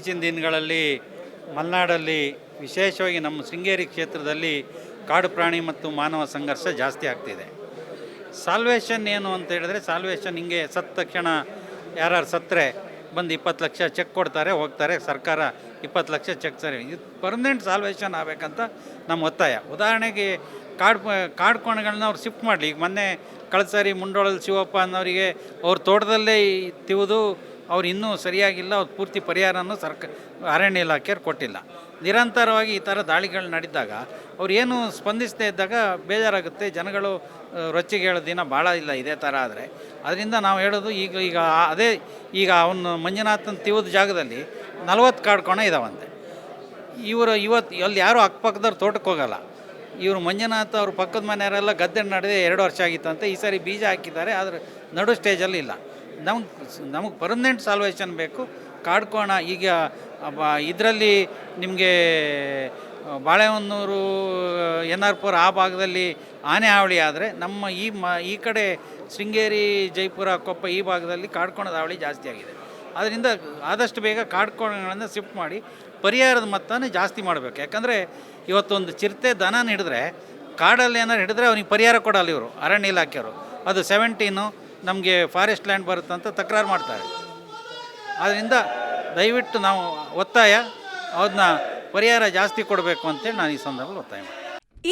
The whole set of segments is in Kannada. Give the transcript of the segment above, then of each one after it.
ಇತ್ತೀಚಿನ ದಿನಗಳಲ್ಲಿ ಮಲೆನಾಡಲ್ಲಿ ವಿಶೇಷವಾಗಿ ನಮ್ಮ ಶೃಂಗೇರಿ ಕ್ಷೇತ್ರದಲ್ಲಿ ಕಾಡು ಪ್ರಾಣಿ ಮತ್ತು ಮಾನವ ಸಂಘರ್ಷ ಜಾಸ್ತಿ ಆಗ್ತಿದೆ. ಸಾಲ್ವೇಷನ್ ಏನು ಅಂತ ಹೇಳಿದ್ರೆ, ಸಾಲ್ವೇಷನ್ ಹಿಂಗೆ ಸತ್ತ ತಕ್ಷಣ ಯಾರು ಸತ್ತರೆ ಬಂದು 20 ಲಕ್ಷ ಚೆಕ್ ಕೊಡ್ತಾರೆ, ಹೋಗ್ತಾರೆ, ಸರ್ಕಾರ 20 ಲಕ್ಷ ಚೆಕ್ ಸರಿ. ಇದು ಪರ್ಮನೆಂಟ್ ಸಾಲ್ವೇಷನ್ ಆಗಬೇಕಂತ ನಮ್ಮ ಒತ್ತಾಯ. ಉದಾಹರಣೆಗೆ ಕಾಡು ಕೋಣಗಳನ್ನ ಅವ್ರು ಶಿಫ್ಟ್ ಮಾಡಲಿ. ಈಗ ಮೊನ್ನೆ ಕಳೆದ ಸಾರಿ ಮುಂಡೋಳಲ್ಲಿ ಶಿವಪ್ಪ ಅನ್ನೋರಿಗೆ ಅವ್ರ ತೋಟದಲ್ಲೇ ತಿವಿದು ಅವ್ರು ಇನ್ನೂ ಸರಿಯಾಗಿಲ್ಲ, ಅವ್ರು ಪೂರ್ತಿ ಪರಿಹಾರನೂ ಅರಣ್ಯ ಇಲಾಖೆಯವ್ರು ಕೊಟ್ಟಿಲ್ಲ. ನಿರಂತರವಾಗಿ ಈ ಥರ ದಾಳಿಗಳು ನಡೀದಾಗ ಅವ್ರು ಏನು ಸ್ಪಂದಿಸದೇ ಇದ್ದಾಗ ಬೇಜಾರಾಗುತ್ತೆ. ಜನಗಳು ರೊಚ್ಚಿಗೆ ಹೇಳೋ ದಿನ ಭಾಳ ಇಲ್ಲ ಇದೇ ಥರ ಆದರೆ. ಅದರಿಂದ ನಾವು ಹೇಳೋದು ಈಗ ಅವನು ಮಂಜುನಾಥನ ತಿವಿದ ಜಾಗದಲ್ಲಿ 40 ಕಾಡು ಕೋಣ ಇದಾವಂತೆ. ಇವತ್ತು ಅಲ್ಲಿ ಯಾರೂ ಅಕ್ಕಪಕ್ಕದವ್ರು ತೋಟಕ್ಕೆ ಹೋಗಲ್ಲ. ಇವರು ಮಂಜುನಾಥ ಅವ್ರ ಪಕ್ಕದ ಮನೆಯವರೆಲ್ಲ ಗದ್ದೆ ನಡೆದೇ 2 ವರ್ಷ ಆಗಿತ್ತಂತೆ. ಈ ಸಾರಿ ಬೀಜ ಹಾಕಿದ್ದಾರೆ, ಆದರೆ ನಡು ಸ್ಟೇಜಲ್ಲಿ ಇಲ್ಲ. ನಮಗೆ ಪರ್ಮನೆಂಟ್ ಸಾಲ್ವೇಷನ್ ಬೇಕು. ಕಾಡ್ಕೋಣ ಈಗ ಇದರಲ್ಲಿ ನಿಮಗೆ ಬಾಳೆಹೊನ್ನೂರು NR4 ಆ ಭಾಗದಲ್ಲಿ ಆನೆ ಹಾವಳಿ ಆದರೆ, ನಮ್ಮ ಈ ಕಡೆ ಶೃಂಗೇರಿ, ಜೈಪುರ, ಕೊಪ್ಪ ಈ ಭಾಗದಲ್ಲಿ ಕಾಡ್ಕೋಣದ ಹಾವಳಿ ಜಾಸ್ತಿ ಆಗಿದೆ. ಆದ್ದರಿಂದ ಆದಷ್ಟು ಬೇಗ ಕಾಡ್ಕೋಣಗಳನ್ನು ಶಿಫ್ಟ್ ಮಾಡಿ ಪರಿಹಾರದ ಮೊತ್ತನೇ ಜಾಸ್ತಿ ಮಾಡಬೇಕು. ಯಾಕಂದರೆ ಇವತ್ತೊಂದು ಚಿರತೆ ದನ ಹಿಡಿದ್ರೆ, ಕಾಡಲ್ಲಿ ಏನಾರು ಹಿಡಿದ್ರೆ ಅವ್ನಿಗೆ ಪರಿಹಾರ ಕೊಡಲ್ಲ ಇವರು ಅರಣ್ಯ ಇಲಾಖೆಯವರು. ಅದು 17 ನಮಗೆ ಫಾರೆಸ್ಟ್ ಲ್ಯಾಂಡ್ ಬರುತ್ತಂತ ತಕರಾರು ಮಾಡ್ತಾರೆ. ಆದ್ದರಿಂದ ದಯವಿಟ್ಟು ನಾವು ಒತ್ತಾಯ ಅದನ್ನ ಪರಿಹಾರ ಜಾಸ್ತಿ ಕೊಡಬೇಕು ಅಂತೇಳಿ ನಾನು ಈ ಸಂದರ್ಭದಲ್ಲಿ ಒತ್ತಾಯ ಮಾಡ್ತೀನಿ.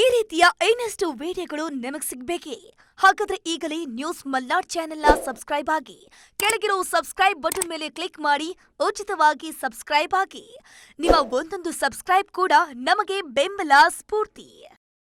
ಈ ರೀತಿಯ ಇನ್ನಷ್ಟು ವಿಡಿಯೋಗಳು ನಿಮಗೆ ಸಿಗಬೇಕೇ? ಹಾಗಾದ್ರೆ ಈಗಲೇ ನ್ಯೂಸ್ ಮಲ್ನಾಡ್ ಚಾನೆಲ್ನ ಸಬ್ಸ್ಕ್ರೈಬ್ ಆಗಿ, ಕೆಳಗಿರೋ ಸಬ್ಸ್ಕ್ರೈಬ್ ಬಟನ್ ಮೇಲೆ ಕ್ಲಿಕ್ ಮಾಡಿ ಉಚಿತವಾಗಿ ಸಬ್ಸ್ಕ್ರೈಬ್ ಆಗಿ. ನಿಮ್ಮ ಒಂದೊಂದು ಸಬ್ಸ್ಕ್ರೈಬ್ ಕೂಡ ನಮಗೆ ಬೆಂಬಲ, ಸ್ಫೂರ್ತಿ.